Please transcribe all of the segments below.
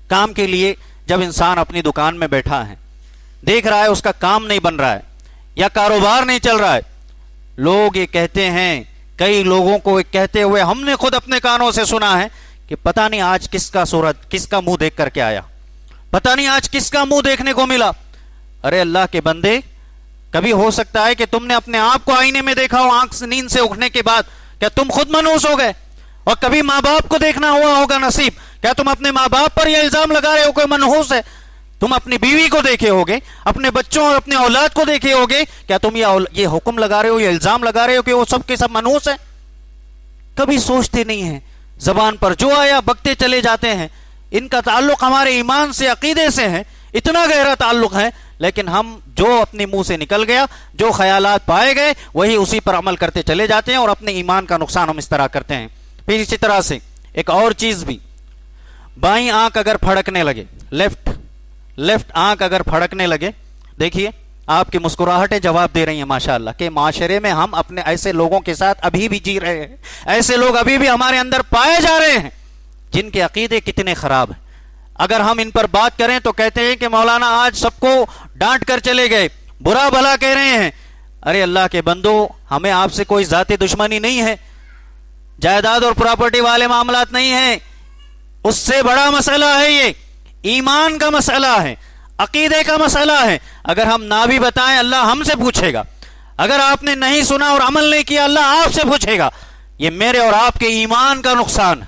کام کے لیے جب انسان اپنی دکان میں بیٹھا ہے، دیکھ رہا ہے اس کا کام نہیں بن رہا ہے یا کاروبار نہیں چل رہا ہے، لوگ یہ کہتے ہیں، کئی لوگوں کو کہتے ہوئے ہم نے خود اپنے کانوں سے سنا ہے کہ پتہ نہیں آج کس کا منہ دیکھ کر کے آیا، پتہ نہیں آج کس کا منہ دیکھنے کو ملا۔ ارے اللہ کے بندے، کبھی ہو سکتا ہے کہ تم نے اپنے آپ کو آئینے میں دیکھا ہو آنکھ سے نیند سے اٹھنے کے بعد، کیا تم خود منحوس ہو گئے؟ اور کبھی ماں باپ کو دیکھنا ہوا ہوگا نصیب، کیا تم اپنے ماں باپ پر یہ الزام لگا رہے ہو کوئی منحوس ہے؟ تم اپنی بیوی کو دیکھے ہوگے، اپنے بچوں اور اپنے اولاد کو دیکھے ہوگے، کیا تم یہ حکم لگا رہے ہو، یہ الزام لگا رہے ہو کہ وہ سب کے سب منحوس ہیں؟ کبھی سوچتے نہیں ہیں، زبان پر جو آیا بکتے چلے جاتے ہیں۔ ان کا تعلق ہمارے ایمان سے، عقیدے سے ہے، اتنا گہرا تعلق ہے، لیکن ہم جو اپنے منہ سے نکل گیا، جو خیالات پائے گئے، وہی اسی پر عمل کرتے چلے جاتے ہیں اور اپنے ایمان کا نقصان ہم اس طرح کرتے ہیں۔ پھر اسی طرح سے ایک اور چیز بھی، بائیں آنکھ اگر پھڑکنے لگے، لیفٹ آنکھ اگر پھڑکنے لگے، دیکھیے آپ کی مسکراہٹیں جواب دے رہی ہیں ماشاءاللہ کہ معاشرے میں ہم اپنے ایسے لوگوں کے ساتھ ابھی بھی جی رہے ہیں، ایسے لوگ ابھی بھی ہمارے اندر پائے جا رہے ہیں جن کے عقیدے کتنے خراب ہیں۔ اگر ہم ان پر بات کریں تو کہتے ہیں کہ مولانا آج سب کو ڈانٹ کر چلے گئے، برا بھلا کہہ رہے ہیں۔ ارے اللہ کے بندو، ہمیں آپ سے کوئی ذاتی دشمنی نہیں ہے، جائیداد اور پراپرٹی والے معاملات نہیں ہیں، اس سے بڑا مسئلہ ہے، یہ ایمان کا مسئلہ ہے، عقیدے کا مسئلہ ہے۔ اگر ہم نہ بھی بتائیں اللہ ہم سے پوچھے گا، اگر آپ نے نہیں سنا اور عمل نہیں کیا اللہ آپ سے پوچھے گا۔ یہ میرے اور آپ کے ایمان کا نقصان ہے،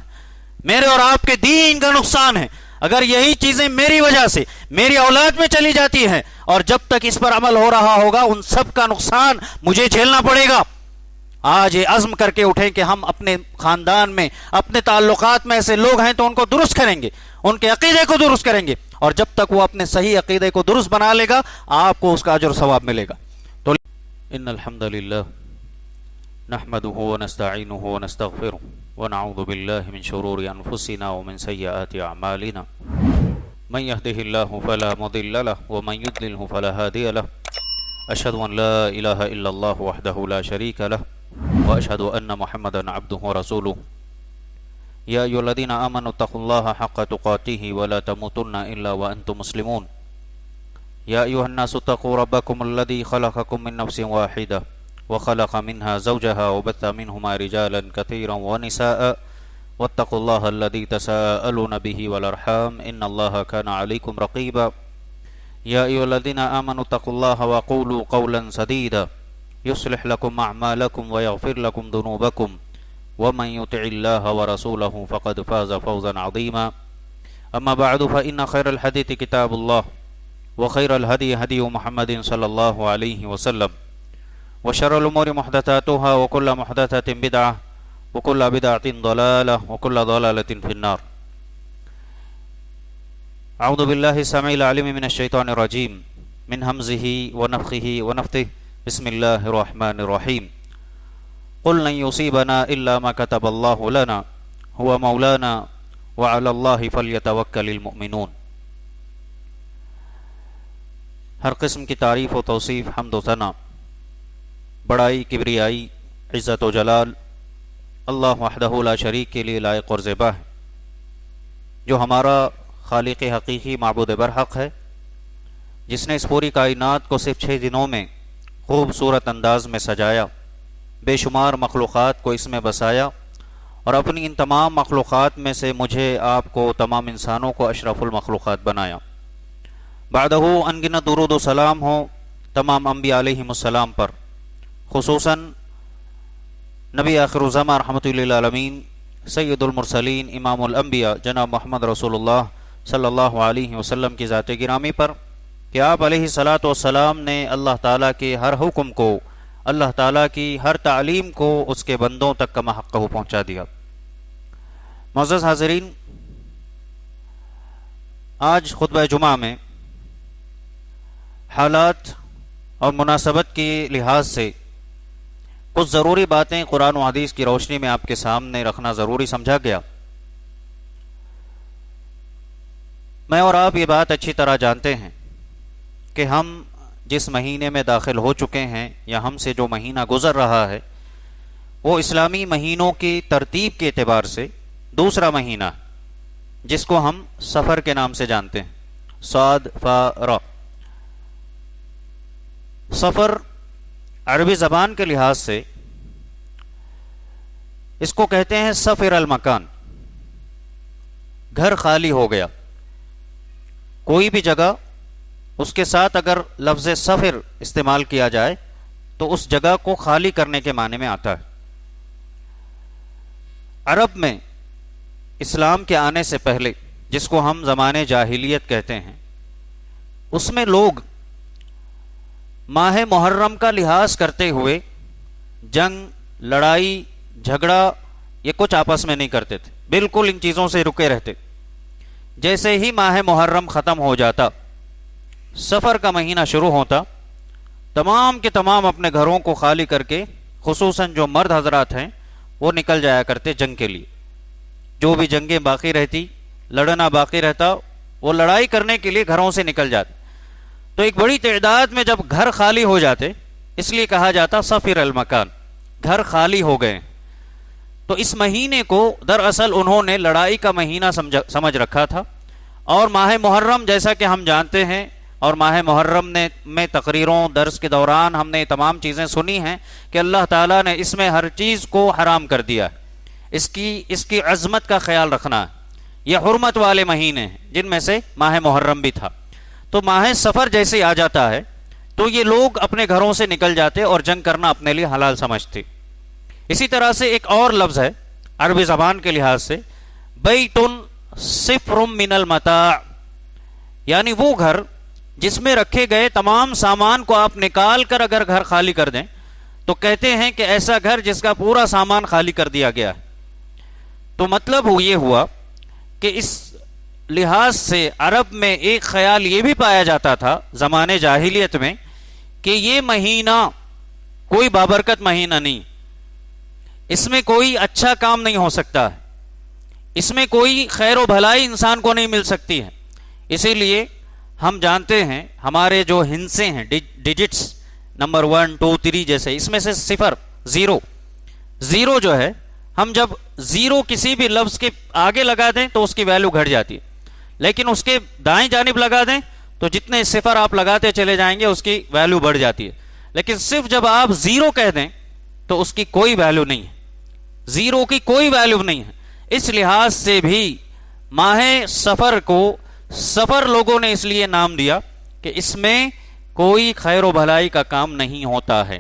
میرے اور آپ کے دین کا نقصان ہے۔ اگر یہی چیزیں میری وجہ سے میری اولاد میں چلی جاتی ہیں اور جب تک اس پر عمل ہو رہا ہوگا ان سب کا نقصان مجھے جھیلنا پڑے گا۔ آج یہ عزم کر کے اٹھیں کہ ہم اپنے خاندان میں، اپنے تعلقات میں ایسے لوگ ہیں تو ان کو درست کریں گے، ان کے عقیدے کو درست کریں گے، اور جب تک وہ اپنے صحیح عقیدے کو درست بنا لے گا آپ کو اس کا اجر و ثواب ملے گا۔ تو ان الحمد للہ نحمده ونستعینه ونستغفره ونعوذ بالله من شرور انفسنا ومن سیئات اعمالنا من يهده الله فلا مضل له ومن يضلل فلا هادي له اشهد ان لا اله الا الله وحده لا شريك له واشهد ان محمدا عبده ورسوله يا ايها الذين امنوا اتقوا الله حق تقاته ولا تموتن الا وانتم مسلمون يا ايها الناس اتقوا ربكم الذي خلقكم من نفس واحده وخلق منها زوجها وبث منهما رجالا كثيرا ونساء واتقوا الله الذي تساءلون به والارحام ان الله كان عليكم رقيبا يا ايها الذين امنوا اتقوا الله وقولوا قولا سديدا يصلح لكم اعمالكم ويغفر لكم ذنوبكم ومن يطع الله ورسوله فقد فاز فوزا عظيما اما بعد فان خير الحديث كتاب الله وخير الهدي هدي محمد صلى الله عليه وسلم وشر الأمور محدثاتها وكل محدثة بدعة وكل بدعة ضلالة وكل ضلالة في النار أعوذ بالله السميع العليم من الشيطان الرجيم من همزه ونفخه ونفثه بسم الله الرحمن الرحيم قل لن يصيبنا إلا ما كتب الله لنا هو مولانا وعلى الله فليتوكل المؤمنون۔ ہر قسم کی تعریف و توصیف، حمد و ثنا، بڑائی، کبریائی، عزت و جلال اللہ وحدہ لا شریک کے لیے لائق اور زیبا ہے، جو ہمارا خالق حقیقی، معبود برحق ہے، جس نے اس پوری کائنات کو صرف 6 دنوں میں خوبصورت انداز میں سجایا، بے شمار مخلوقات کو اس میں بسایا، اور اپنی ان تمام مخلوقات میں سے مجھے، آپ کو، تمام انسانوں کو اشرف المخلوقات بنایا۔ بعدہ انگنت درود و سلام ہو تمام انبیاء علیہم السلام پر، خصوصاً نبی آخر الزمان رحمۃ للعالمین، سید المرسلین، امام الانبیاء جناب محمد رسول اللہ صلی اللہ علیہ وسلم کی ذات گرامی پر، کہ آپ علیہ الصلاۃ والسلام نے اللہ تعالیٰ کے ہر حکم کو، اللہ تعالیٰ کی ہر تعلیم کو اس کے بندوں تک کما حقہ پہنچا دیا۔ معزز حاضرین، آج خطبہ جمعہ میں حالات اور مناسبت کے لحاظ سے کچھ ضروری باتیں قرآن و حدیث کی روشنی میں آپ کے سامنے رکھنا ضروری سمجھا گیا۔ میں اور آپ یہ بات اچھی طرح جانتے ہیں کہ ہم جس مہینے میں داخل ہو چکے ہیں، یا ہم سے جو مہینہ گزر رہا ہے، وہ اسلامی مہینوں کی ترتیب کے اعتبار سے دوسرا مہینہ، جس کو ہم سفر کے نام سے جانتے ہیں، صاد فا را۔ سفر عربی زبان کے لحاظ سے اس کو کہتے ہیں سفر المکان، گھر خالی ہو گیا۔ کوئی بھی جگہ اس کے ساتھ اگر لفظ سفر استعمال کیا جائے تو اس جگہ کو خالی کرنے کے معنی میں آتا ہے۔ عرب میں اسلام کے آنے سے پہلے، جس کو ہم زمانے جاہلیت کہتے ہیں، اس میں لوگ ماہ محرم کا لحاظ کرتے ہوئے جنگ، لڑائی، جھگڑا یہ کچھ آپس میں نہیں کرتے تھے، بالکل ان چیزوں سے رکے رہتے۔ جیسے ہی ماہ محرم ختم ہو جاتا، سفر کا مہینہ شروع ہوتا، تمام کے تمام اپنے گھروں کو خالی کر کے، خصوصاً جو مرد حضرات ہیں وہ نکل جایا کرتے جنگ کے لیے۔ جو بھی جنگیں باقی رہتی، لڑنا باقی رہتا، وہ لڑائی کرنے کے لیے گھروں سے نکل جاتے۔ تو ایک بڑی تعداد میں جب گھر خالی ہو جاتے، اس لیے کہا جاتا سفر المکان، گھر خالی ہو گئے۔ تو اس مہینے کو دراصل انہوں نے لڑائی کا مہینہ سمجھ رکھا تھا، اور ماہ محرم جیسا کہ ہم جانتے ہیں، اور ماہ محرم میں تقریروں درس کے دوران ہم نے تمام چیزیں سنی ہیں کہ اللہ تعالیٰ نے اس میں ہر چیز کو حرام کر دیا ہے۔ اس کی عظمت کا خیال رکھنا ہے۔ یہ حرمت والے مہینے ہیں جن میں سے ماہ محرم بھی تھا۔ تو ماہ سفر جیسے آ جاتا ہے تو یہ لوگ اپنے گھروں سے نکل جاتے اور جنگ کرنا اپنے لیے حلال سمجھتے۔ اسی طرح سے ایک اور لفظ ہے عربی زبان کے لحاظ سے، بیت صفر من المتاع، یعنی وہ گھر جس میں رکھے گئے تمام سامان کو آپ نکال کر اگر گھر خالی کر دیں تو کہتے ہیں کہ ایسا گھر جس کا پورا سامان خالی کر دیا گیا ہے۔ تو مطلب یہ ہوا کہ اس لحاظ سے عرب میں ایک خیال یہ بھی پایا جاتا تھا زمانے جاہلیت میں کہ یہ مہینہ کوئی بابرکت مہینہ نہیں، اس میں کوئی اچھا کام نہیں ہو سکتا ہے، اس میں کوئی خیر و بھلائی انسان کو نہیں مل سکتی ہے۔ اسی لیے ہم جانتے ہیں ہمارے جو ہندسے ہیں، ڈیجٹس نمبر 1 2 3 جیسے، اس میں سے صفر، زیرو جو ہے، ہم جب زیرو کسی بھی لفظ کے آگے لگا دیں تو اس کی ویلیو گھٹ جاتی ہے، لیکن اس کے دائیں جانب لگا دیں تو جتنے صفر آپ لگاتے چلے جائیں گے اس کی ویلیو بڑھ جاتی ہے۔ لیکن صرف جب آپ زیرو کہہ دیں تو اس کی کوئی ویلیو نہیں ہے، زیرو کی کوئی ویلیو نہیں ہے۔ اس لحاظ سے بھی ماہ سفر کو سفر لوگوں نے اس لیے نام دیا کہ اس میں کوئی خیر و بھلائی کا کام نہیں ہوتا ہے۔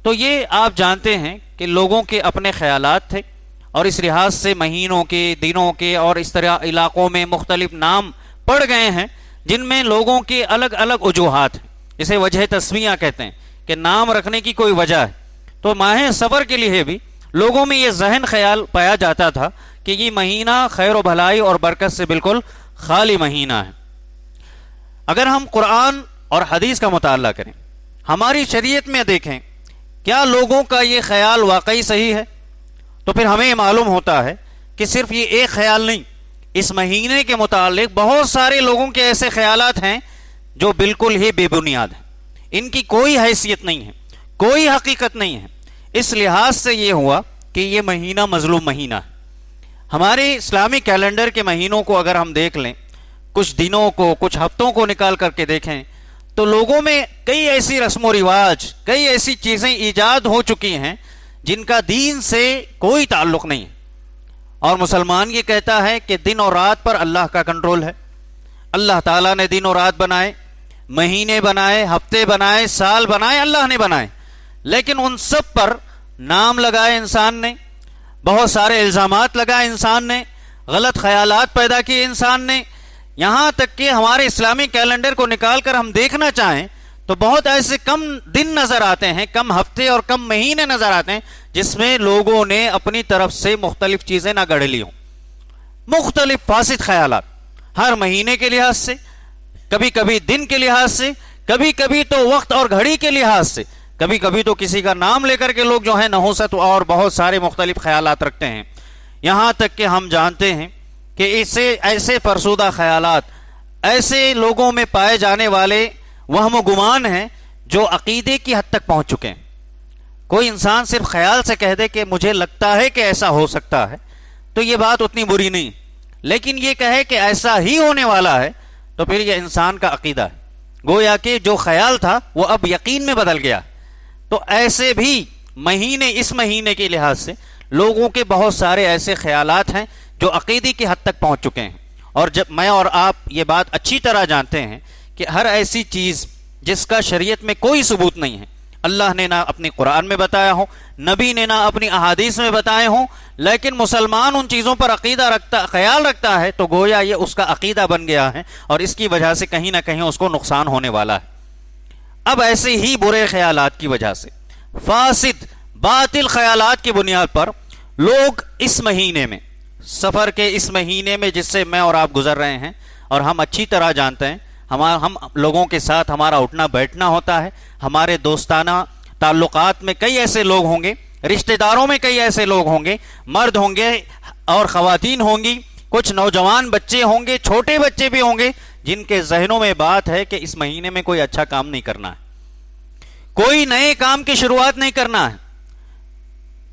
تو یہ آپ جانتے ہیں کہ لوگوں کے اپنے خیالات تھے، اور اس لحاظ سے مہینوں کے، دنوں کے اور اس طرح علاقوں میں مختلف نام پڑ گئے ہیں جن میں لوگوں کے الگ الگ وجوہات ہیں، جسے وجہ تسمیہ کہتے ہیں کہ نام رکھنے کی کوئی وجہ ہے۔ تو ماہ سفر کے لیے بھی لوگوں میں یہ ذہن خیال پایا جاتا تھا کہ یہ مہینہ خیر و بھلائی اور برکت سے بالکل خالی مہینہ ہے۔ اگر ہم قرآن اور حدیث کا مطالعہ کریں، ہماری شریعت میں دیکھیں کیا لوگوں کا یہ خیال واقعی صحیح ہے، تو پھر ہمیں معلوم ہوتا ہے کہ صرف یہ ایک خیال نہیں، اس مہینے کے متعلق بہت سارے لوگوں کے ایسے خیالات ہیں جو بالکل ہی بے بنیاد ہیں، ان کی کوئی حیثیت نہیں ہے، کوئی حقیقت نہیں ہے۔ اس لحاظ سے یہ ہوا کہ یہ مہینہ مظلوم مہینہ ہے۔ ہمارے اسلامی کیلنڈر کے مہینوں کو اگر ہم دیکھ لیں، کچھ دنوں کو، کچھ ہفتوں کو نکال کر کے دیکھیں تو لوگوں میں کئی ایسی رسم و رواج، کئی ایسی چیزیں ایجاد ہو چکی ہیں جن کا دین سے کوئی تعلق نہیں ہے۔ اور مسلمان یہ کہتا ہے کہ دن اور رات پر اللہ کا کنٹرول ہے، اللہ تعالیٰ نے دن اور رات بنائے، مہینے بنائے، ہفتے بنائے، سال بنائے، اللہ نے بنائے، لیکن ان سب پر نام لگائے انسان نے، بہت سارے الزامات لگائے انسان نے، غلط خیالات پیدا کیے انسان نے، یہاں تک کہ ہمارے اسلامی کیلنڈر کو نکال کر ہم دیکھنا چاہیں تو بہت ایسے کم دن نظر آتے ہیں، کم ہفتے اور کم مہینے نظر آتے ہیں جس میں لوگوں نے اپنی طرف سے مختلف چیزیں نہ گڑھ لی ہوں، مختلف فاسد خیالات، ہر مہینے کے لحاظ سے، کبھی کبھی دن کے لحاظ سے، کبھی کبھی تو وقت اور گھڑی کے لحاظ سے، کبھی کبھی تو کسی کا نام لے کر کے لوگ جو ہیں نحوست اور بہت سارے مختلف خیالات رکھتے ہیں۔ یہاں تک کہ ہم جانتے ہیں کہ ایسے فرسودہ خیالات، ایسے لوگوں میں پائے جانے والے وہم و گمان ہیں جو عقیدے کی حد تک پہنچ چکے ہیں۔ کوئی انسان صرف خیال سے کہہ دے کہ مجھے لگتا ہے کہ ایسا ہو سکتا ہے تو یہ بات اتنی بری نہیں، لیکن یہ کہے کہ ایسا ہی ہونے والا ہے تو پھر یہ انسان کا عقیدہ ہے، گویا کہ جو خیال تھا وہ اب یقین میں بدل گیا۔ تو ایسے بھی مہینے، اس مہینے کے لحاظ سے لوگوں کے بہت سارے ایسے خیالات ہیں جو عقیدے کی حد تک پہنچ چکے ہیں، اور جب میں اور آپ یہ بات اچھی طرح جانتے ہیں کہ ہر ایسی چیز جس کا شریعت میں کوئی ثبوت نہیں ہے، اللہ نے نہ اپنی قرآن میں بتایا ہو، نبی نے نہ اپنی احادیث میں بتائے ہوں، لیکن مسلمان ان چیزوں پر عقیدہ رکھتا، خیال رکھتا ہے تو گویا یہ اس کا عقیدہ بن گیا ہے، اور اس کی وجہ سے کہیں نہ کہیں اس کو نقصان ہونے والا ہے۔ اب ایسے ہی برے خیالات کی وجہ سے، فاسد باطل خیالات کی بنیاد پر لوگ اس مہینے میں، سفر کے اس مہینے میں جس سے میں اور آپ گزر رہے ہیں، اور ہم اچھی طرح جانتے ہیں، ہم لوگوں کے ساتھ ہمارا اٹھنا بیٹھنا ہوتا ہے، ہمارے دوستانہ تعلقات میں کئی ایسے لوگ ہوں گے، رشتہ داروں میں کئی ایسے لوگ ہوں گے، مرد ہوں گے اور خواتین ہوں گی، کچھ نوجوان بچے ہوں گے، چھوٹے بچے بھی ہوں گے، جن کے ذہنوں میں بات ہے کہ اس مہینے میں کوئی اچھا کام نہیں کرنا ہے، کوئی نئے کام کی شروعات نہیں کرنا ہے،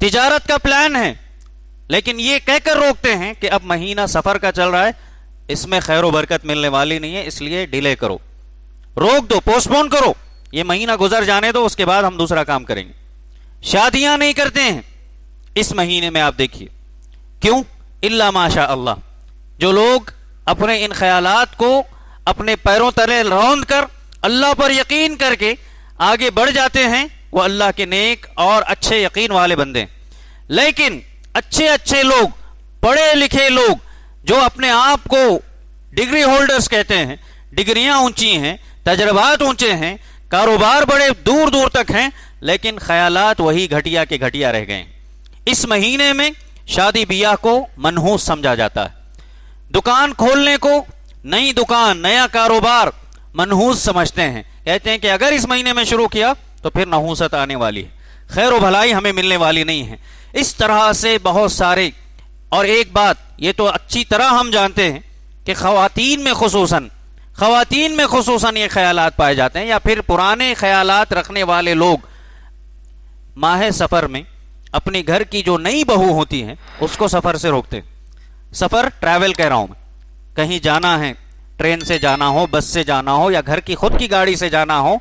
تجارت کا پلان ہے، لیکن یہ کہہ کر روکتے ہیں کہ اب مہینہ سفر کا چل رہا ہے، اس میں خیر و برکت ملنے والی نہیں ہے، اس لیے ڈیلے کرو، روک دو، پوسٹ پون کرو، یہ مہینہ گزر جانے دو، اس کے بعد ہم دوسرا کام کریں گے۔ شادیاں نہیں کرتے ہیں اس مہینے میں، آپ دیکھیے کیوں؟ الا ماشاء اللہ، جو لوگ اپنے ان خیالات کو اپنے پیروں تلے روند کر اللہ پر یقین کر کے آگے بڑھ جاتے ہیں، وہ اللہ کے نیک اور اچھے یقین والے بندے ہیں۔ لیکن اچھے لوگ، پڑھے لکھے لوگ جو اپنے آپ کو ڈگری ہولڈرز کہتے ہیں، ڈگریاں اونچی ہیں، تجربات اونچے ہیں، کاروبار بڑے دور دور تک ہیں، لیکن خیالات وہی گھٹیا کے گھٹیا رہ گئے۔ اس مہینے میں شادی بیاہ کو منحوس سمجھا جاتا ہے، دکان کھولنے کو، نئی دکان، نیا کاروبار منحوس سمجھتے ہیں، کہتے ہیں کہ اگر اس مہینے میں شروع کیا تو پھر نحوست آنے والی ہے، خیر و بھلائی ہمیں ملنے والی نہیں ہے۔ اس طرح سے بہت سارے، اور ایک بات یہ تو اچھی طرح ہم جانتے ہیں کہ خواتین میں خصوصاً یہ خیالات پائے جاتے ہیں، یا پھر پرانے خیالات رکھنے والے لوگ ماہ سفر میں اپنی گھر کی جو نئی بہو ہوتی ہیں اس کو سفر سے روکتے ہیں۔ سفر ٹریول کہہ رہا ہوں میں، کہیں جانا ہے، ٹرین سے جانا ہو، بس سے جانا ہو، یا گھر کی خود کی گاڑی سے جانا ہو،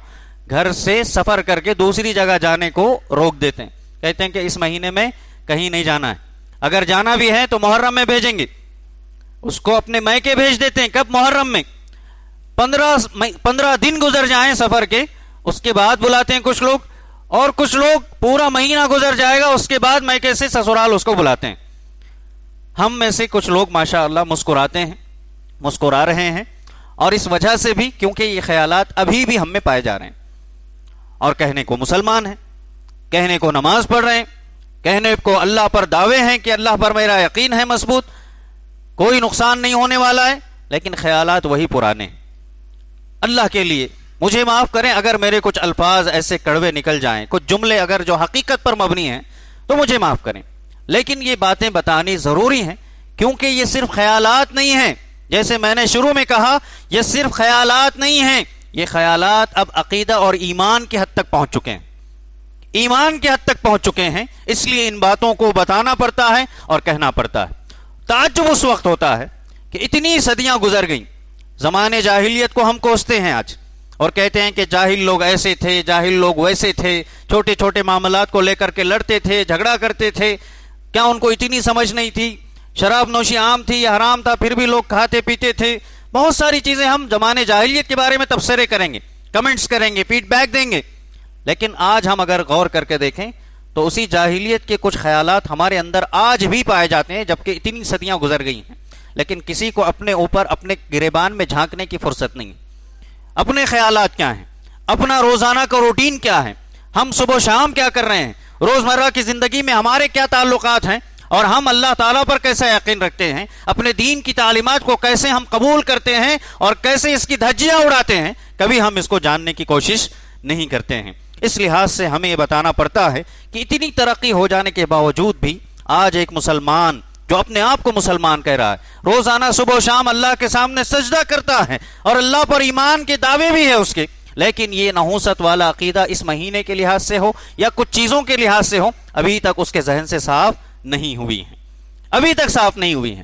گھر سے سفر کر کے دوسری جگہ جانے کو روک دیتے ہیں، کہتے ہیں کہ اس مہینے میں کہیں نہیں جانا ہے، اگر جانا بھی ہے تو محرم میں بھیجیں گے، اس کو اپنے میکے بھیج دیتے ہیں۔ کب؟ محرم میں 15 دن گزر جائیں سفر کے، اس کے بعد بلاتے ہیں کچھ لوگ، اور کچھ لوگ پورا مہینہ گزر جائے گا اس کے بعد میکے سے سسرال اس کو بلاتے ہیں۔ ہم میں سے کچھ لوگ ماشاءاللہ مسکرا رہے ہیں، اور اس وجہ سے بھی کیونکہ یہ خیالات ابھی بھی ہم میں پائے جا رہے ہیں، اور کہنے کو مسلمان ہیں، کہنے کو نماز پڑھ رہے ہیں، کہنے کو اللہ پر دعوے ہیں کہ اللہ پر میرا یقین ہے مضبوط، کوئی نقصان نہیں ہونے والا ہے، لیکن خیالات وہی پرانے ہیں۔ اللہ کے لیے مجھے معاف کریں اگر میرے کچھ الفاظ ایسے کڑوے نکل جائیں، کچھ جملے اگر جو حقیقت پر مبنی ہیں تو مجھے معاف کریں، لیکن یہ باتیں بتانی ضروری ہیں، کیونکہ یہ صرف خیالات نہیں ہیں، جیسے میں نے شروع میں کہا یہ صرف خیالات نہیں ہیں، یہ خیالات اب عقیدہ اور ایمان کی حد تک پہنچ چکے ہیں، ایمان کی حد تک پہنچ چکے ہیں، اس لیے ان باتوں کو بتانا پڑتا ہے اور کہنا پڑتا ہے۔ تعجب اس وقت ہوتا ہے کہ اتنی صدیاں گزر گئیں، زمانے جاہلیت کو ہم کوستے ہیں آج، اور کہتے ہیں کہ جاہل لوگ ایسے تھے، جاہل لوگ ویسے تھے، چھوٹے چھوٹے معاملات کو لے کر کے لڑتے تھے، جھگڑا کرتے تھے، کیا ان کو اتنی سمجھ نہیں تھی؟ شراب نوشی عام تھی یا حرام تھا، پھر بھی لوگ کھاتے پیتے تھے۔ بہت ساری چیزیں ہم زمانے جاہلیت کے بارے میں تبصرے کریں گے، کمنٹس کریں گے، فیڈ بیک دیں گے، لیکن آج ہم اگر غور کر کے دیکھیں تو اسی جاہلیت کے کچھ خیالات ہمارے اندر آج بھی پائے جاتے ہیں، جبکہ اتنی صدیاں گزر گئی ہیں، لیکن کسی کو اپنے اوپر، اپنے گریبان میں جھانکنے کی فرصت نہیں۔ اپنے خیالات کیا ہیں، اپنا روزانہ کا روٹین کیا ہے، ہم صبح و شام کیا کر رہے ہیں، روزمرہ کی زندگی میں ہمارے کیا تعلقات ہیں، اور ہم اللہ تعالیٰ پر کیسا یقین رکھتے ہیں، اپنے دین کی تعلیمات کو کیسے ہم قبول کرتے ہیں اور کیسے اس کی دھجیاں اڑاتے ہیں، کبھی ہم اس کو جاننے کی کوشش نہیں کرتے ہیں۔ اس لحاظ سے ہمیں یہ بتانا پڑتا ہے کہ اتنی ترقی ہو جانے کے باوجود بھی آج ایک مسلمان جو اپنے آپ کو مسلمان کہہ رہا ہے، روزانہ صبح و شام اللہ کے سامنے سجدہ کرتا ہے اور اللہ پر ایمان کے دعوے بھی ہے اس کے، لیکن یہ نحوست والا عقیدہ اس مہینے کے لحاظ سے ہو یا کچھ چیزوں کے لحاظ سے ہو، ابھی تک اس کے ذہن سے صاف نہیں ہوئی ہیں، ابھی تک صاف نہیں ہوئی ہیں۔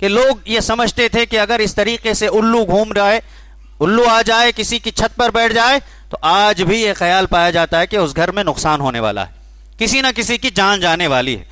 کہ لوگ یہ سمجھتے تھے کہ اگر اس طریقے سے الو گھوم رہا ہے، الو آ جائے کسی کی چھت پر بیٹھ جائے، تو آج بھی یہ خیال پایا جاتا ہے کہ اس گھر میں نقصان ہونے والا ہے، کسی نہ کسی کی جان جانے والی ہے۔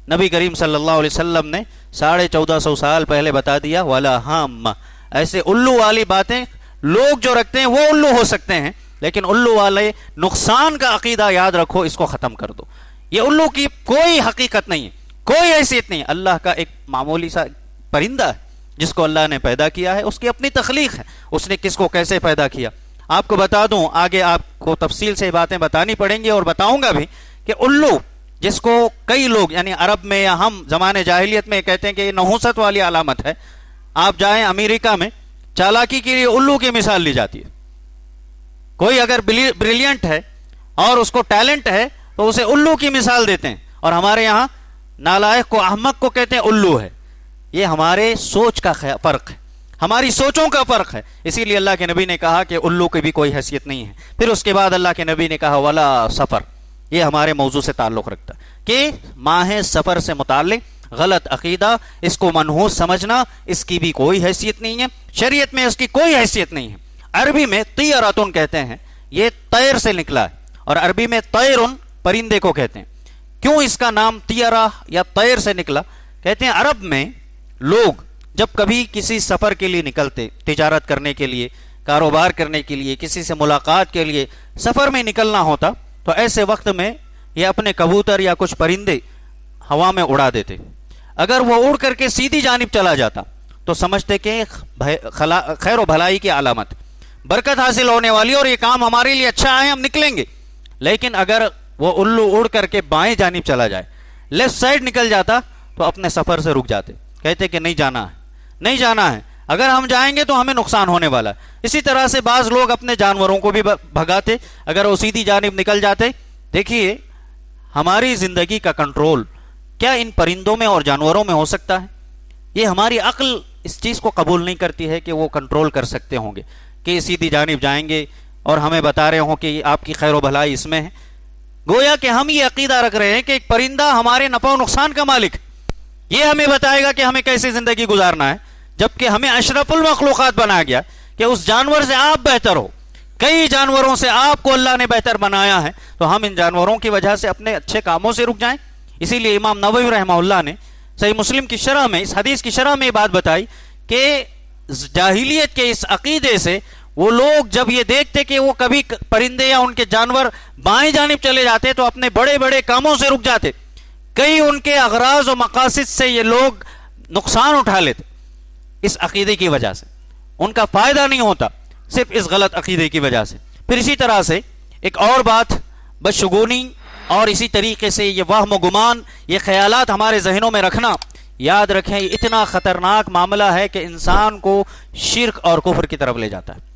نبی کریم صلی اللہ علیہ وسلم نے 1450 سال پہلے بتا دیا ولا ہم، ایسے الو والی باتیں لوگ جو رکھتے ہیں وہ الو ہو سکتے ہیں، لیکن الو والے نقصان کا عقیدہ یاد رکھو، اس کو ختم کر دو۔ یہ الو کی کوئی حقیقت نہیں ہے، کوئی حیثیت نہیں ہے، اللہ کا ایک معمولی سا پرندہ ہے جس کو اللہ نے پیدا کیا ہے، اس کی اپنی تخلیق ہے، اس نے کس کو کیسے پیدا کیا۔ آپ کو بتا دوں، آگے آپ کو تفصیل سے باتیں بتانی پڑیں گی اور بتاؤں گا بھی کہ الو جس کو کئی لوگ یعنی عرب میں یا ہم زمانے جاہلیت میں کہتے ہیں کہ یہ نحوست والی علامت ہے، آپ جائیں امریکہ میں چالاکی کے لیے الو کی مثال لی جاتی ہے۔ کوئی اگر بریلینٹ ہے اور اس کو ٹیلنٹ ہے تو اسے الو کی مثال دیتے ہیں، اور ہمارے یہاں نالائق کو احمق کو کہتے ہیں الو ہے۔ یہ ہمارے سوچ کا فرق ہے، ہماری سوچوں کا فرق ہے، اسی لیے اللہ کے نبی نے کہا کہ الو کی بھی کوئی حیثیت نہیں ہے۔ پھر اس کے بعد اللہ کے نبی نے کہا ولا سفر، یہ ہمارے موضوع سے تعلق رکھتا ہے کہ ماہ سفر سے متعلق غلط عقیدہ، اس کو منحوس سمجھنا، اس کی بھی کوئی حیثیت نہیں ہے، شریعت میں اس کی کوئی حیثیت نہیں ہے۔ عربی میں طیراتن کہتے ہیں، یہ طیر سے نکلا ہے، اور عربی میں طیرن پرندے کو کہتے ہیں۔ کیوں اس کا نام طیرہ یا طیر سے نکلا؟ کہتے ہیں عرب میں لوگ جب کبھی کسی سفر کے لیے نکلتے، تجارت کرنے کے لیے، کاروبار کرنے کے لیے، کسی سے ملاقات کے لیے سفر میں نکلنا ہوتا، تو ایسے وقت میں یہ اپنے کبوتر یا کچھ پرندے ہوا میں اڑا دیتے۔ اگر وہ اڑ کر کے سیدھی جانب چلا جاتا تو سمجھتے کہ خیر و بھلائی کی علامت، برکت حاصل ہونے والی، اور یہ کام ہمارے لیے اچھا ہے، ہم نکلیں گے۔ لیکن اگر وہ الو اڑ کر کے بائیں جانب چلا جائے، لیفٹ سائڈ نکل جاتا، تو اپنے سفر سے رک جاتے، کہتے کہ نہیں جانا ہے، نہیں جانا ہے، اگر ہم جائیں گے تو ہمیں نقصان ہونے والا ہے۔ اسی طرح سے بعض لوگ اپنے جانوروں کو بھی بھگاتے، اگر وہ سیدھی جانب نکل جاتے۔ دیکھیے ہماری زندگی کا کنٹرول کیا ان پرندوں میں اور جانوروں میں ہو سکتا ہے؟ یہ ہماری عقل اس چیز کو قبول نہیں کرتی ہے کہ وہ کنٹرول کر سکتے ہوں گے کہ سیدھی جانب جائیں گے اور ہمیں بتا رہے ہوں کہ آپ کی خیر و بھلائی اس میں ہے۔ گویا کہ ہم یہ عقیدہ رکھ رہے ہیں کہ ایک پرندہ ہمارے نفع و نقصان کا مالک، یہ ہمیں بتائے گا کہ ہمیں کیسے زندگی گزارنا ہے، جبکہ ہمیں اشرف المخلوقات بنایا گیا کہ اس جانور سے آپ بہتر ہو، کئی جانوروں سے آپ کو اللہ نے بہتر بنایا ہے، تو ہم ان جانوروں کی وجہ سے اپنے اچھے کاموں سے رک جائیں؟ اسی لیے امام نووی رحمہ اللہ نے صحیح مسلم کی شرح میں، اس حدیث کی شرح میں یہ بات بتائی کہ جاہلیت کے اس عقیدے سے وہ لوگ جب یہ دیکھتے کہ وہ کبھی پرندے یا ان کے جانور بائیں جانب چلے جاتے تو اپنے بڑے بڑے کاموں سے رک جاتے، کئی ان کے اغراض و مقاصد سے یہ لوگ نقصان اٹھا لیتے اس عقیدے کی وجہ سے، ان کا فائدہ نہیں ہوتا صرف اس غلط عقیدے کی وجہ سے۔ پھر اسی طرح سے ایک اور بات، بدشگونی اور اسی طریقے سے یہ وہم و گمان، یہ خیالات ہمارے ذہنوں میں رکھنا، یاد رکھیں یہ اتنا خطرناک معاملہ ہے کہ انسان کو شرک اور کفر کی طرف لے جاتا ہے۔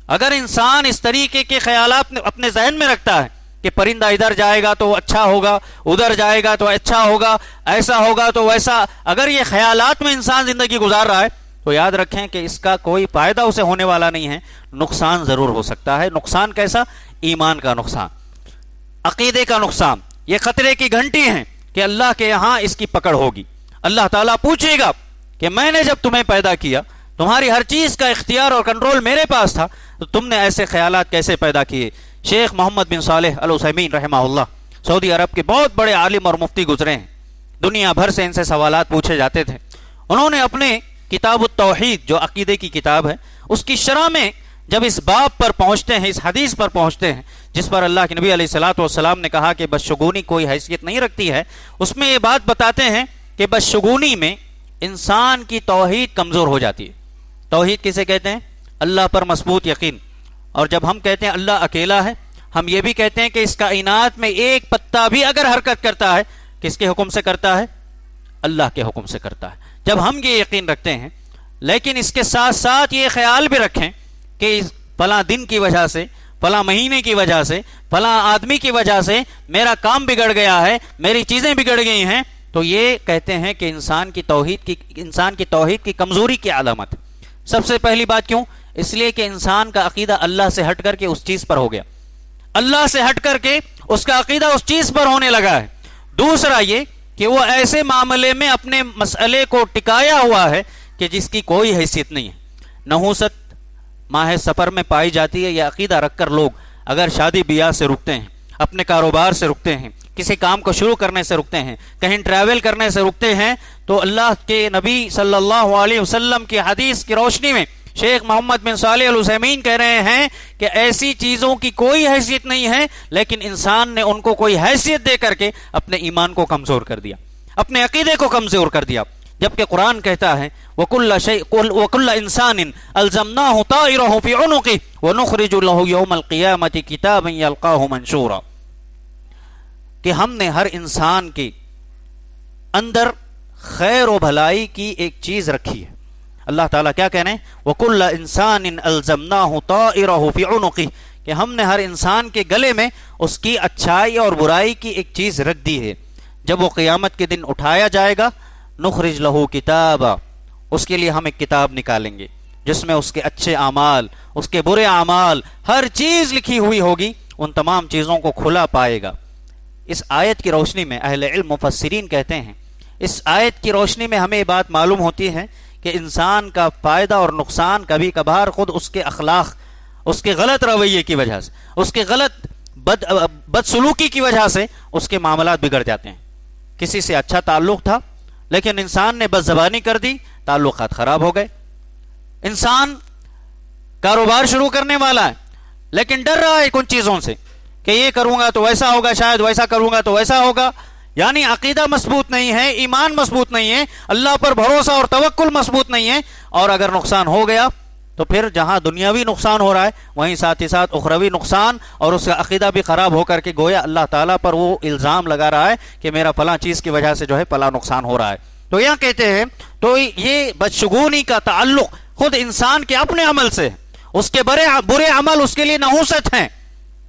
اگر انسان اس طریقے کے خیالات اپنے ذہن میں رکھتا ہے کہ پرندہ ادھر جائے گا تو اچھا ہوگا، ادھر جائے گا تو اچھا ہوگا، ایسا ہوگا تو ویسا، اگر یہ خیالات میں انسان زندگی گزار رہا ہے تو یاد رکھیں کہ اس کا کوئی فائدہ اسے ہونے والا نہیں ہے، نقصان ضرور ہو سکتا ہے۔ نقصان کیسا؟ ایمان کا نقصان، عقیدے کا نقصان۔ یہ خطرے کی گھنٹی ہیں کہ اللہ کے یہاں اس کی پکڑ ہوگی۔ اللہ تعالیٰ پوچھے گا کہ میں نے جب تمہیں پیدا کیا، تمہاری ہر چیز کا اختیار اور کنٹرول میرے پاس تھا، تو تم نے ایسے خیالات کیسے پیدا کیے؟ شیخ محمد بن صالح العثیمین رحمہ اللہ سعودی عرب کے بہت بڑے عالم اور مفتی گزرے ہیں، دنیا بھر سے ان سے سوالات پوچھے جاتے تھے۔ انہوں نے اپنے کتاب التوحید جو عقیدے کی کتاب ہے، اس کی شرح میں جب اس باب پر پہنچتے ہیں، اس حدیث پر پہنچتے ہیں جس پر اللہ کے نبی علیہ الصلوۃ والسلام نے کہا کہ بدشگونی کوئی حیثیت نہیں رکھتی ہے، اس میں یہ بات بتاتے ہیں کہ بدشگونی میں انسان کی توحید کمزور ہو جاتی ہے۔ توحید کسے کہتے ہیں؟ اللہ پر مضبوط یقین۔ اور جب ہم کہتے ہیں اللہ اکیلا ہے، ہم یہ بھی کہتے ہیں کہ اس کائنات میں ایک پتا بھی اگر حرکت کرتا ہے، کس کے حکم سے کرتا ہے؟ اللہ کے حکم سے کرتا ہے۔ جب ہم یہ یقین رکھتے ہیں، لیکن اس کے ساتھ ساتھ یہ خیال بھی رکھیں کہ فلاں دن کی وجہ سے، فلاں مہینے کی وجہ سے، فلاں آدمی کی وجہ سے میرا کام بگڑ گیا ہے، میری چیزیں بگڑ گئی ہیں، تو یہ کہتے ہیں کہ انسان کی توحید کی کمزوری کی علامت۔ سب سے پہلی بات کیوں؟ اس لیے کہ انسان کا عقیدہ اللہ سے ہٹ کر کے اس چیز پر ہو گیا، اللہ سے ہٹ کر کے اس کا عقیدہ اس چیز پر ہونے لگا ہے۔ دوسرا یہ کہ وہ ایسے معاملے میں اپنے مسئلے کو ٹکایا ہوا ہے کہ جس کی کوئی حیثیت نہیں ہے. نحوست ماہ سفر میں پائی جاتی ہے. یہ عقیدہ رکھ کر لوگ اگر شادی بیاہ سے رکتے ہیں، اپنے کاروبار سے رکتے ہیں، کسی کام کو شروع کرنے سے رکتے ہیں، کہیں ٹریول کرنے سے رکتے ہیں، تو اللہ کے نبی صلی اللہ علیہ وسلم کی حدیث کی روشنی میں شیخ محمد بن صالح العثیمین کہہ رہے ہیں کہ ایسی چیزوں کی کوئی حیثیت نہیں ہے، لیکن انسان نے ان کو کوئی حیثیت دے کر کے اپنے ایمان کو کمزور کر دیا، اپنے عقیدے کو کمزور کر دیا. جبکہ قرآن کہتا ہے وَكُلَّ إِنسَانٍ أَلْزَمْنَاهُ طَائِرَهُ فِي عُنُقِهِ وَنُخْرِجُ لَهُ يَوْمَ الْقِيَامَةِ كِتَابًا يَلْقَاهُ مَنشُورًا، کہ ہم نے ہر انسان کے اندر خیر و بھلائی کی ایک چیز رکھی ہے. اللہ تعالیٰ کیا کہہ رہے ہیں؟ وَكُلَّ إِنسَانٍ أَلْزَمْنَاهُ طَائِرَهُ فِي عُنُقِهِ، کہ ہم نے ہر انسان کے گلے میں اس کی اچھائی اور برائی کی ایک چیز رکھ دی ہے. جب وہ قیامت کے دن اٹھایا جائے گا، نخرج لہو کتابا، اس کے لیے ہم ایک کتاب نکالیں گے جس میں اس کے اچھے اعمال، اس کے برے اعمال، ہر چیز لکھی ہوئی ہوگی. ان تمام چیزوں کو کھلا پائے گا. اس آیت کی روشنی میں اہل علم مفسرین کہتے ہیں، اس آیت کی روشنی میں ہمیں یہ بات معلوم ہوتی ہے کہ انسان کا فائدہ اور نقصان کبھی کبھار خود اس کے اخلاق، اس کے غلط رویے کی وجہ سے، اس کے غلط بدسلوکی کی وجہ سے اس کے معاملات بگڑ جاتے ہیں. کسی سے اچھا تعلق تھا لیکن انسان نے بد زبانی کر دی، تعلقات خراب ہو گئے. انسان کاروبار شروع کرنے والا ہے لیکن ڈر رہا ہے کن چیزوں سے کہ یہ کروں گا تو ویسا ہوگا، شاید ویسا کروں گا تو ویسا ہوگا. یعنی عقیدہ مضبوط نہیں ہے، ایمان مضبوط نہیں ہے، اللہ پر بھروسہ اور توکل مضبوط نہیں ہے. اور اگر نقصان ہو گیا تو پھر جہاں دنیاوی نقصان ہو رہا ہے وہیں ساتھ ہی ساتھ اخروی نقصان، اور اس کا عقیدہ بھی خراب ہو کر کے گویا اللہ تعالیٰ پر وہ الزام لگا رہا ہے کہ میرا فلاں چیز کی وجہ سے جو ہے فلاں نقصان ہو رہا ہے. تو یہاں کہتے ہیں تو یہ بدشگونی کا تعلق خود انسان کے اپنے عمل سے ہے. اس کے برے عمل اس کے لیے نحوست ہیں.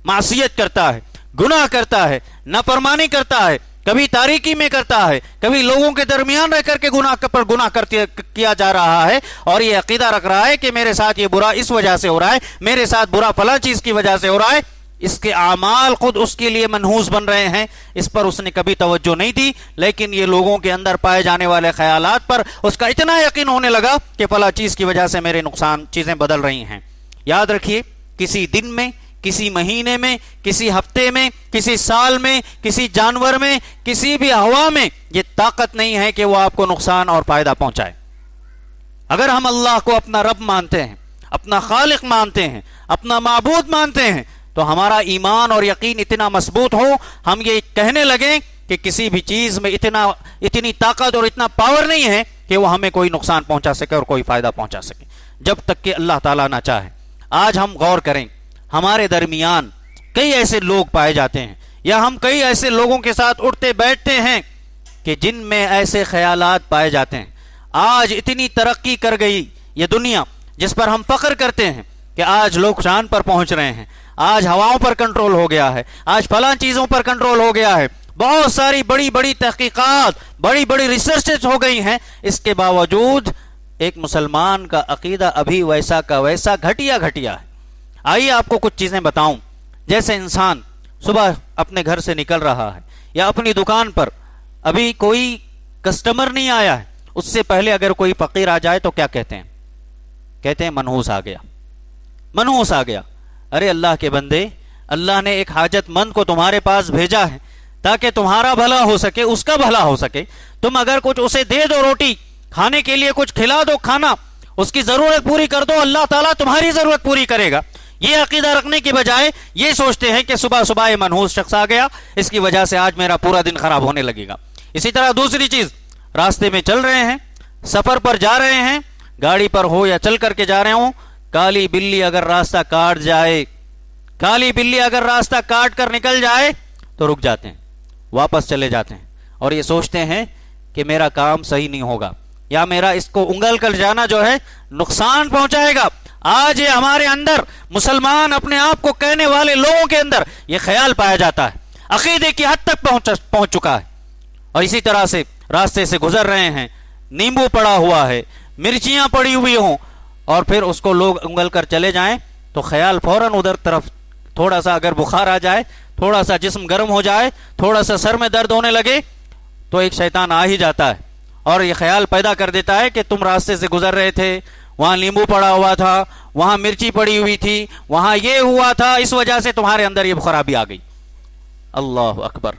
معصیت کرتا ہے، گناہ کرتا ہے، نافرمانی کرتا ہے، کبھی تاریکی میں کرتا ہے، کبھی لوگوں کے درمیان رہ کر کے گناہ کیا جا رہا ہے، اور یہ عقیدہ رکھ رہا ہے کہ میرے ساتھ یہ برا اس وجہ سے ہو رہا ہے، میرے ساتھ برا فلاں چیز کی وجہ سے ہو رہا ہے. اس کے اعمال خود اس کے لیے منحوس بن رہے ہیں. اس پر اس نے کبھی توجہ نہیں دی، لیکن یہ لوگوں کے اندر پائے جانے والے خیالات پر اس کا اتنا یقین ہونے لگا کہ فلاں چیز کی وجہ سے میرے نقصان چیزیں بدل رہی ہیں. یاد رکھیے، کسی دن میں، کسی مہینے میں، کسی ہفتے میں، کسی سال میں، کسی جانور میں، کسی بھی ہوا میں یہ طاقت نہیں ہے کہ وہ آپ کو نقصان اور فائدہ پہنچائے. اگر ہم اللہ کو اپنا رب مانتے ہیں، اپنا خالق مانتے ہیں، اپنا معبود مانتے ہیں، تو ہمارا ایمان اور یقین اتنا مضبوط ہو، ہم یہ کہنے لگیں کہ کسی بھی چیز میں اتنی طاقت اور اتنا پاور نہیں ہے کہ وہ ہمیں کوئی نقصان پہنچا سکے اور کوئی فائدہ پہنچا سکے، جب تک کہ اللہ تعالیٰ نہ چاہے. آج ہم غور کریں، ہمارے درمیان کئی ایسے لوگ پائے جاتے ہیں، یا ہم کئی ایسے لوگوں کے ساتھ اٹھتے بیٹھتے ہیں کہ جن میں ایسے خیالات پائے جاتے ہیں. آج اتنی ترقی کر گئی یہ دنیا، جس پر ہم فخر کرتے ہیں کہ آج لوگ چاند پر پہنچ رہے ہیں، آج ہواؤں پر کنٹرول ہو گیا ہے، آج فلاں چیزوں پر کنٹرول ہو گیا ہے، بہت ساری بڑی بڑی تحقیقات، بڑی بڑی ریسرچز ہو گئی ہیں. اس کے باوجود ایک مسلمان کا عقیدہ ابھی ویسا کا ویسا گھٹیا ہے. آئیے آپ کو کچھ چیزیں بتاؤں. جیسے انسان صبح اپنے گھر سے نکل رہا ہے یا اپنی دکان پر ابھی کوئی کسٹمر نہیں آیا ہے، اس سے پہلے اگر کوئی فقیر آ جائے تو کیا کہتے ہیں منحوس آ گیا. ارے اللہ کے بندے، اللہ نے ایک حاجت مند کو تمہارے پاس بھیجا ہے تاکہ تمہارا بھلا ہو سکے، اس کا بھلا ہو سکے. تم اگر کچھ اسے دے دو، روٹی کھانے کے لیے کچھ کھلا دو، کھانا، اس کی ضرورت پوری کر دو، اللہ تعالیٰ تمہاری ضرورت پوری کرے گا. یہ عقیدہ رکھنے کی بجائے یہ سوچتے ہیں کہ صبح صبح یہ منحوس شخص آ گیا، اس کی وجہ سے آج میرا پورا دن خراب ہونے لگے گا. اسی طرح دوسری چیز، راستے میں چل رہے ہیں، سفر پر جا رہے ہیں، گاڑی پر ہو یا چل کر کے جا رہے ہوں، کالی بلی اگر راستہ کاٹ کر نکل جائے تو رک جاتے ہیں، واپس چلے جاتے ہیں، اور یہ سوچتے ہیں کہ میرا کام صحیح نہیں ہوگا، یا میرا اس کو انگل کر جانا جو ہے نقصان پہنچائے گا. آج یہ ہمارے اندر، مسلمان اپنے آپ کو کہنے والے لوگوں کے اندر یہ خیال پایا جاتا ہے، عقیدے کی حد تک پہنچ چکا ہے. اور اسی طرح سے راستے سے گزر رہے ہیں، نیمبو پڑا ہوا ہے، مرچیاں پڑی ہوئی ہوں، اور پھر اس کو لوگ انگل کر چلے جائیں تو خیال فوراً ادھر طرف، تھوڑا سا اگر بخار آ جائے، تھوڑا سا جسم گرم ہو جائے، تھوڑا سا سر میں درد ہونے لگے تو ایک شیطان آ ہی جاتا ہے اور یہ خیال پیدا کر دیتا ہے کہ تم راستے سے گزر رہے تھے، وہاں لیمبو پڑا ہوا تھا، وہاں مرچی پڑی ہوئی تھی، وہاں یہ ہوا تھا، اس وجہ سے تمہارے اندر یہ خرابی آ گئی۔ اللہ اکبر!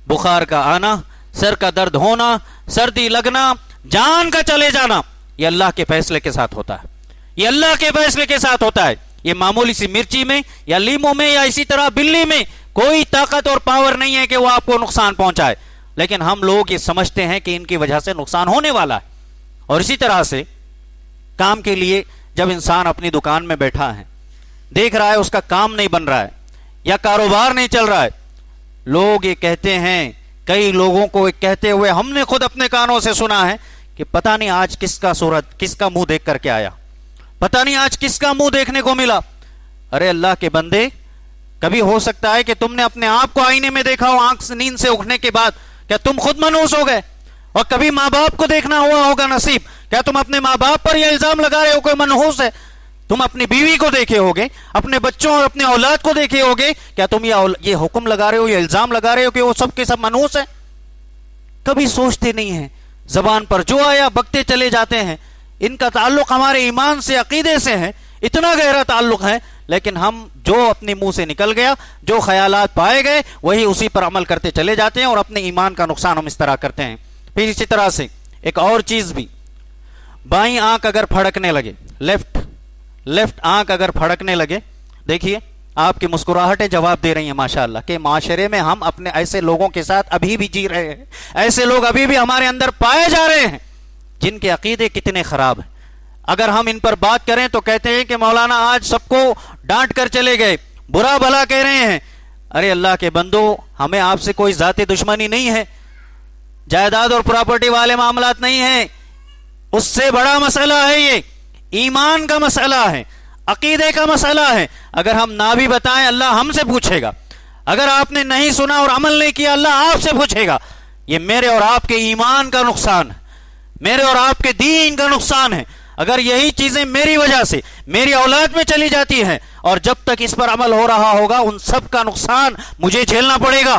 بخار کا آنا، سر کا درد ہونا، سردی لگنا، جان کا چلے جانا، یہ اللہ کے فیصلے کے ساتھ ہوتا ہے، یہ اللہ کے فیصلے کے ساتھ ہوتا ہے۔ یہ معمولی سی مرچی میں یا لیمو میں یا اسی طرح بلی میں کوئی طاقت اور پاور نہیں ہے کہ وہ آپ کو نقصان پہنچائے، لیکن ہم لوگ یہ سمجھتے ہیں کہ ان کی وجہ سے نقصان ہونے والا ہے۔ اور اسی طرح سے کام کے لیے جب انسان اپنی دکان میں بیٹھا ہے، دیکھ رہا ہے اس کا کام نہیں بن رہا ہے یا کاروبار نہیں چل رہا ہے، لوگ یہ کہتے ہیں، کئی لوگوں کو کہتے ہوئے ہم نے خود اپنے کانوں سے سنا ہے کہ پتہ نہیں آج کس کا صورت، کس کا منہ دیکھ کر کے آیا، پتہ نہیں آج کس کا منہ دیکھنے کو ملا۔ ارے اللہ کے بندے، کبھی ہو سکتا ہے کہ تم نے اپنے آپ کو آئینے میں دیکھا ہو آنکھ سے نیند سے اٹھنے کے بعد، کیا تم خود منحوس ہو گئے؟ اور کبھی ماں باپ کو دیکھنا ہوا ہوگا نصیب، کیا تم اپنے ماں باپ پر یہ الزام لگا رہے ہو کوئی منحوس ہے؟ تم اپنی بیوی کو دیکھے ہوگے، اپنے بچوں اور اپنے اولاد کو دیکھے ہوگے، کیا تم یہ حکم لگا رہے ہو، یہ الزام لگا رہے ہو کہ وہ سب کے سب منحوس ہیں؟ کبھی سوچتے نہیں ہیں، زبان پر جو آیا بکتے چلے جاتے ہیں۔ ان کا تعلق ہمارے ایمان سے، عقیدے سے ہے، اتنا گہرا تعلق ہے، لیکن ہم جو اپنے منہ سے نکل گیا، جو خیالات پائے گئے، وہی اسی پر عمل کرتے چلے جاتے ہیں اور اپنے ایمان کا نقصان ہم اس طرح کرتے ہیں۔ پھر اسی طرح سے ایک اور چیز بھی، بائیں آنکھ اگر پھڑکنے لگے، لیفٹ آنکھ اگر پھڑکنے لگے، دیکھیے آپ کی مسکراہٹیں جواب دے رہی ہیں ماشاءاللہ کہ معاشرے میں ہم اپنے ایسے لوگوں کے ساتھ ابھی بھی جی رہے ہیں، ایسے لوگ ابھی بھی ہمارے اندر پائے جا رہے ہیں جن کے عقیدے کتنے خراب ہیں۔ اگر ہم ان پر بات کریں تو کہتے ہیں کہ مولانا آج سب کو ڈانٹ کر چلے گئے، برا بھلا کہہ رہے ہیں۔ ارے اللہ کے بندو، ہمیں آپ سے کوئی ذاتی دشمنی نہیں ہے، جائیداد اور پراپرٹی والے معاملات نہیں ہیں، اس سے بڑا مسئلہ ہے، یہ ایمان کا مسئلہ ہے، عقیدے کا مسئلہ ہے۔ اگر ہم نہ بھی بتائیں اللہ ہم سے پوچھے گا، اگر آپ نے نہیں سنا اور عمل نہیں کیا اللہ آپ سے پوچھے گا۔ یہ میرے اور آپ کے ایمان کا نقصان ہے، میرے اور آپ کے دین کا نقصان ہے۔ اگر یہی چیزیں میری وجہ سے میری اولاد میں چلی جاتی ہیں اور جب تک اس پر عمل ہو رہا ہوگا ان سب کا نقصان مجھے جھیلنا پڑے گا۔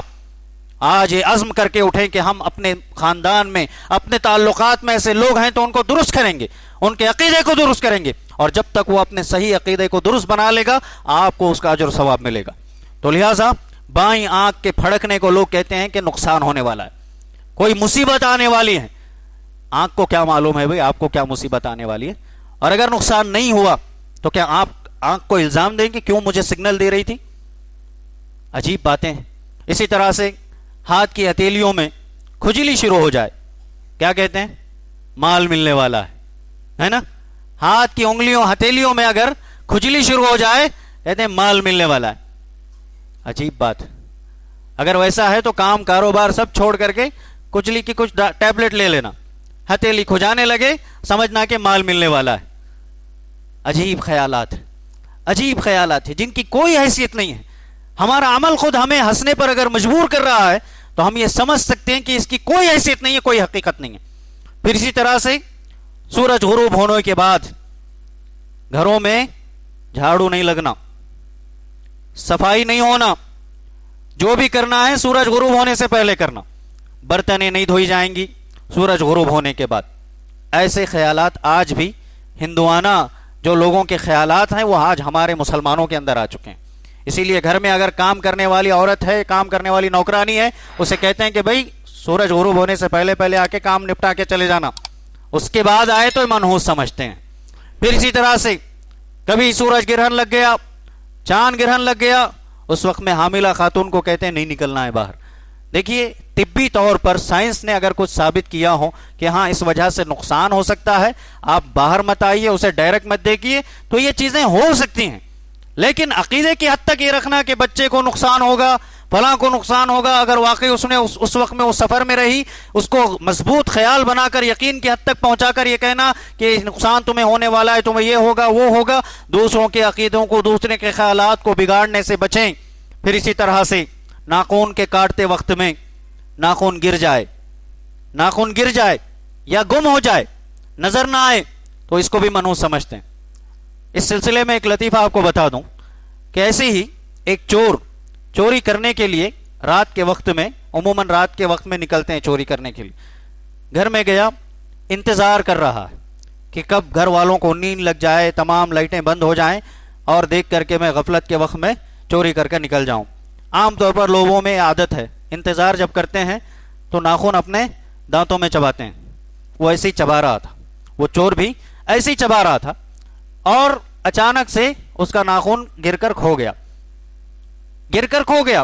آج یہ عزم کر کے اٹھیں کہ ہم اپنے خاندان میں، اپنے تعلقات میں ایسے لوگ ہیں تو ان کو درست کریں گے، ان کے عقیدے کو درست کریں گے، اور جب تک وہ اپنے صحیح عقیدے کو درست بنا لے گا آپ کو اس کا اجر و ثواب ملے گا۔ تو لہٰذا بائیں آنکھ کے پھڑکنے کو لوگ کہتے ہیں کہ نقصان ہونے والا ہے، کوئی مصیبت آنے والی ہے۔ آنکھ کو کیا معلوم ہے بھئی آپ کو کیا مصیبت آنے والی ہے؟ اور اگر نقصان نہیں ہوا تو کیا آپ آنکھ کو الزام دیں کہ کیوں مجھے سگنل دے رہی تھی؟ عجیب باتیں ہیں۔ اسی طرح سے ہاتھ کی ہتھیلیوں میں کھجلی شروع ہو جائے، کیا کہتے ہیں؟ مال ملنے والا ہے نا؟ ہاتھ کی انگلیوں ہتھیلیوں میں اگر کھجلی شروع ہو جائے کہتے ہیں مال ملنے والا ہے۔ عجیب بات، اگر ویسا ہے تو کام کاروبار سب چھوڑ کر کے کھجلی کی کچھ ٹیبلٹ لے لینا، ہتھیلی کھجانے لگے سمجھنا کہ مال ملنے والا ہے۔ عجیب خیالات، عجیب خیالات ہیں جن کی کوئی حیثیت نہیں ہے۔ ہمارا عمل خود ہمیں ہنسنے پر اگر مجبور کر رہا ہے تو ہم یہ سمجھ سکتے ہیں کہ اس کی کوئی حیثیت نہیں ہے، کوئی حقیقت نہیں ہے۔ پھر اسی طرح سے سورج غروب ہونے کے بعد گھروں میں جھاڑو نہیں لگنا، صفائی نہیں ہونا، جو بھی کرنا ہے سورج غروب ہونے سے پہلے کرنا، برتنیں نہیں دھوئی جائیں گی سورج غروب ہونے کے بعد۔ ایسے خیالات آج بھی ہندوانہ جو لوگوں کے خیالات ہیں وہ آج ہمارے مسلمانوں کے اندر آ چکے ہیں۔ اسی لیے گھر میں اگر کام کرنے والی عورت ہے، کام کرنے والی نوکرانی ہے، اسے کہتے ہیں کہ بھئی سورج غروب ہونے سے پہلے آ کے کام نپٹا کے چلے جانا، اس کے بعد آئے تو منحوس سمجھتے ہیں۔ پھر اسی طرح سے کبھی سورج گرہن لگ گیا، چاند گرہن لگ گیا، اس وقت میں حاملہ خاتون کو کہتے ہیں نہیں نکلنا ہے باہر۔ دیکھیے طبی طور پر سائنس نے اگر کچھ ثابت کیا ہو کہ ہاں اس وجہ سے نقصان ہو سکتا ہے، آپ باہر مت آئیے، اسے ڈائریکٹ مت دیکھیے، تو یہ چیزیں ہو سکتی ہیں، لیکن عقیدے کی حد تک یہ رکھنا کہ بچے کو نقصان ہوگا، فلاں کو نقصان ہوگا، اگر واقعی اس نے اس وقت میں اس سفر میں رہی، اس کو مضبوط خیال بنا کر یقین کی حد تک پہنچا کر یہ کہنا کہ نقصان تمہیں ہونے والا ہے، تمہیں یہ ہوگا وہ ہوگا، دوسروں کے عقیدوں کو، دوسرے کے خیالات کو بگاڑنے سے بچیں۔ پھر اسی طرح سے ناخن کے کاٹتے وقت میں ناخن گر جائے یا گم ہو جائے، نظر نہ آئے تو اس کو بھی منحوس سمجھتے ہیں۔ اس سلسلے میں ایک لطیفہ آپ کو بتا دوں کہ ایسے ہی ایک چور چوری کرنے کے لیے رات کے وقت میں، عموماً رات کے وقت میں نکلتے ہیں چوری کرنے کے لیے، گھر میں گیا انتظار کر رہا ہے کہ کب گھر والوں کو نیند لگ جائے، تمام لائٹیں بند ہو جائیں اور دیکھ کر کے میں غفلت کے وقت میں چوری کر کے نکل جاؤں۔ عام طور پر لوگوں میں عادت ہے، انتظار جب کرتے ہیں تو ناخن اپنے دانتوں میں چباتے ہیں۔ وہ ایسے ہی چبا رہا تھا، وہ چور بھی ایسے ہی چبا رہا تھا، اور اچانک سے اس کا ناخن گر کر کھو گیا،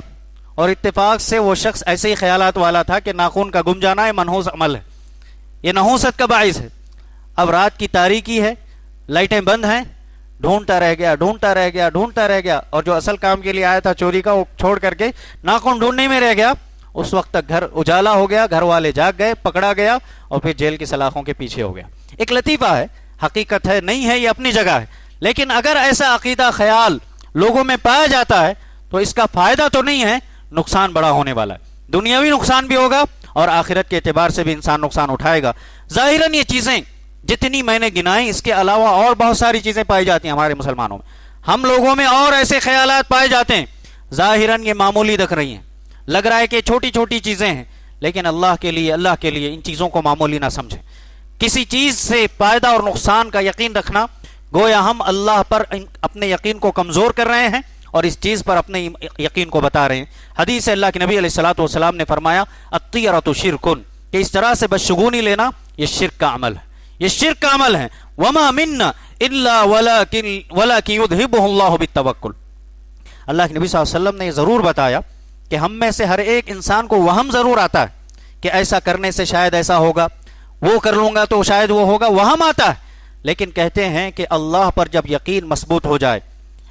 اور اتفاق سے وہ شخص ایسے ہی خیالات والا تھا کہ ناخن کا گم جانا ہے منحوس عمل ہے، یہ نحوست کا باعث ہے۔ اب رات کی تاریکی ہے، لائٹیں بند ہیں، ڈھونڈتا رہ گیا، اور جو اصل کام کے لیے آیا تھا چوری کا، وہ چھوڑ کر کے ناخن ڈھونڈنے میں رہ گیا۔ اس وقت تک گھر اجالا ہو گیا، گھر والے جاگ گئے، پکڑا گیا اور پھر جیل کی سلاخوں کے پیچھے ہو گیا۔ ایک لطیفہ ہے، حقیقت ہے نہیں ہے، یہ اپنی جگہ ہے، لیکن اگر ایسا عقیدہ خیال لوگوں میں پایا جاتا ہے تو اس کا فائدہ تو نہیں ہے، نقصان بڑا ہونے والا ہے، دنیاوی نقصان بھی ہوگا اور آخرت کے اعتبار سے بھی انسان نقصان اٹھائے گا۔ ظاہراً یہ چیزیں جتنی میں نے گنائی، اس کے علاوہ اور بہت ساری چیزیں پائی جاتی ہیں ہمارے مسلمانوں میں، ہم لوگوں میں اور ایسے خیالات پائے جاتے ہیں، ظاہراً یہ معمولی دکھ رہی ہیں، لگ رہا ہے کہ چھوٹی چھوٹی چیزیں ہیں، لیکن اللہ کے لیے ان چیزوں کو معمولی نہ سمجھیں۔ کسی چیز سے فائدہ اور نقصان کا یقین رکھنا گویا ہم اللہ پر اپنے یقین کو کمزور کر رہے ہیں اور اس چیز پر اپنے یقین کو بتا رہے ہیں۔ حدیث اللہ کے نبی علیہ الصلوۃ والسلام نے فرمایا الطیرۃ شرکن، کہ اس طرح سے بدشگونی لینا یہ شرک کا عمل ہے، یہ شرک کا عمل ہے۔ وما منا الا ولکن یذھبہ اللہ بالتوکل، اللہ کے نبی صلی اللہ علیہ وسلم نے یہ ضرور بتایا کہ ہم میں سے ہر ایک انسان کو وہم ضرور آتا ہے کہ ایسا کرنے سے شاید ایسا ہوگا، وہ کر لوں گا تو شاید وہ ہوگا، وہم آتا ہے، لیکن کہتے ہیں کہ اللہ پر جب یقین مضبوط ہو جائے،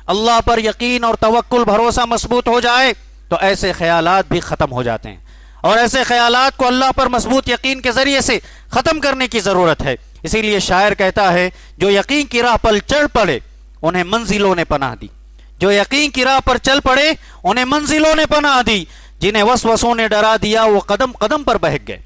اللہ پر یقین اور توکل بھروسہ مضبوط ہو جائے تو ایسے خیالات بھی ختم ہو جاتے ہیں، اور ایسے خیالات کو اللہ پر مضبوط یقین کے ذریعے سے ختم کرنے کی ضرورت ہے۔ اسی لیے شاعر کہتا ہے جو یقین کی راہ پر چڑھ پڑے انہیں منزلوں نے پناہ دی، جو یقین کی راہ پر چل پڑے انہیں منزلوں نے پناہ دی، جنہیں وسوسوں نے ڈرا دیا وہ قدم قدم پر بہک گئے۔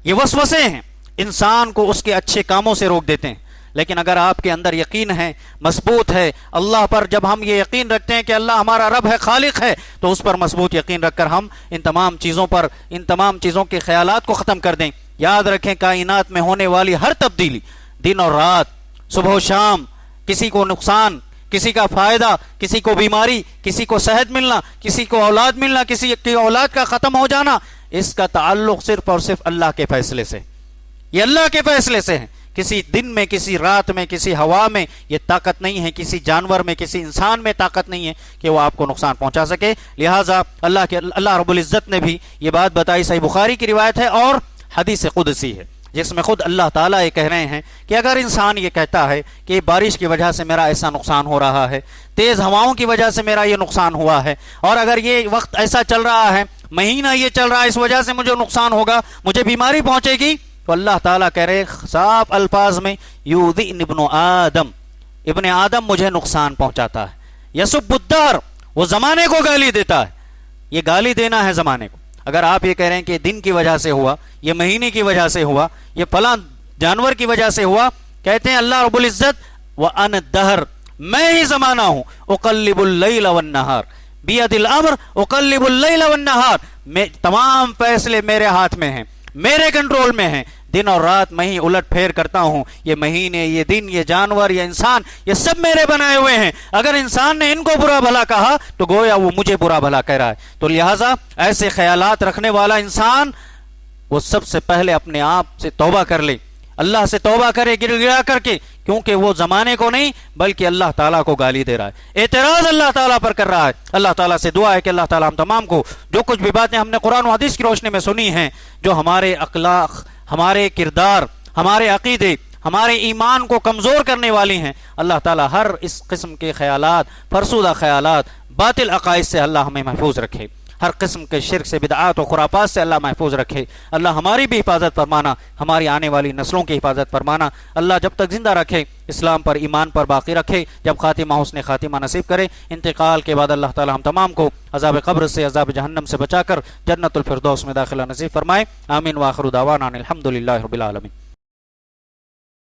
یہ وسوسے ہیں، انسان کو اس کے اچھے کاموں سے روک دیتے ہیں، لیکن اگر آپ کے اندر یقین ہے، مضبوط ہے اللہ پر، جب ہم یہ یقین رکھتے ہیں کہ اللہ ہمارا رب ہے، خالق ہے، تو اس پر مضبوط یقین رکھ کر ہم ان تمام چیزوں کے خیالات کو ختم کر دیں۔ یاد رکھیں کائنات میں ہونے والی ہر تبدیلی، دن اور رات، صبح و شام، کسی کو نقصان، کسی کا فائدہ، کسی کو بیماری، کسی کو صحت ملنا، کسی کو اولاد ملنا، کسی کی اولاد کا ختم ہو جانا، اس کا تعلق صرف اور صرف اللہ کے فیصلے سے، یہ اللہ کے فیصلے سے ہے۔ کسی دن میں، کسی رات میں، کسی ہوا میں یہ طاقت نہیں ہے، کسی جانور میں، کسی انسان میں طاقت نہیں ہے کہ وہ آپ کو نقصان پہنچا سکے۔ لہٰذا اللہ رب العزت نے بھی یہ بات بتائی، صحیح بخاری کی روایت ہے اور حدیث قدسی ہے، جس میں خود اللہ تعالیٰ یہ کہہ رہے ہیں کہ اگر انسان یہ کہتا ہے کہ بارش کی وجہ سے میرا ایسا نقصان ہو رہا ہے، تیز ہواؤں کی وجہ سے میرا یہ نقصان ہوا ہے، اور اگر یہ وقت ایسا چل رہا ہے، مہینہ یہ چل رہا ہے، اس وجہ سے مجھے نقصان ہوگا، مجھے بیماری پہنچے گی، تو اللہ تعالیٰ کہہ رہے صاف الفاظ میں یؤذن ابن آدم مجھے نقصان پہنچاتا ہے، یسب الدہر وہ زمانے کو گالی دیتا ہے، یہ گالی دینا ہے زمانے کو۔ اگر آپ یہ کہہ رہے ہیں کہ دن کی وجہ سے ہوا، یہ مہینے کی وجہ سے ہوا، یہ فلاں جانور کی وجہ سے ہوا، کہتے ہیں اللہ رب العزت وَأَنَا الدَّهْرُ، میں ہی زمانہ ہوں، اقلب اللیل والنہار بید الامر اقلب اللیل والنہار، میں تمام فیصلے میرے ہاتھ میں ہیں، میرے کنٹرول میں ہیں، دن اور رات میں ہی الٹ پھیر کرتا ہوں، یہ مہینے، یہ دن، یہ جانور، یہ انسان، یہ سب میرے بنائے ہوئے ہیں۔ اگر انسان نے ان کو برا بھلا کہا تو گویا وہ مجھے برا بھلا کہہ رہا ہے۔ تو لہٰذا ایسے خیالات رکھنے والا انسان وہ سب سے پہلے اپنے آپ سے توبہ کر لے، اللہ سے توبہ کرے گر گرا کر کے، کیونکہ وہ زمانے کو نہیں بلکہ اللہ تعالیٰ کو گالی دے رہا ہے، اعتراض اللہ تعالیٰ پر کر رہا ہے۔ اللہ تعالیٰ سے دعا ہے کہ اللہ تعالیٰ ہم تمام کو جو کچھ بھی باتیں ہم نے قرآن و حدیث کی روشنی میں سنی ہیں، جو ہمارے اخلاق، ہمارے کردار، ہمارے عقیدے، ہمارے ایمان کو کمزور کرنے والی ہیں، اللہ تعالیٰ ہر اس قسم کے خیالات، فرسودہ خیالات، باطل عقائد سے اللہ ہمیں محفوظ رکھے، ہر قسم کے شرک سے، بدعات و خرافات سے اللہ محفوظ رکھے۔ اللہ ہماری بھی حفاظت فرمانا، ہماری آنے والی نسلوں کی حفاظت فرمانا۔ اللہ جب تک زندہ رکھے، اسلام پر، ایمان پر باقی رکھے، جب خاتمہ حسن خاتمہ نصیب کرے، انتقال کے بعد اللہ تعالی ہم تمام کو عذاب قبر سے، عذاب جہنم سے بچا کر جنت الفردوس میں داخلہ نصیب فرمائے۔ آمین۔ وآخر دعوانا الحمدللہ رب العالمین۔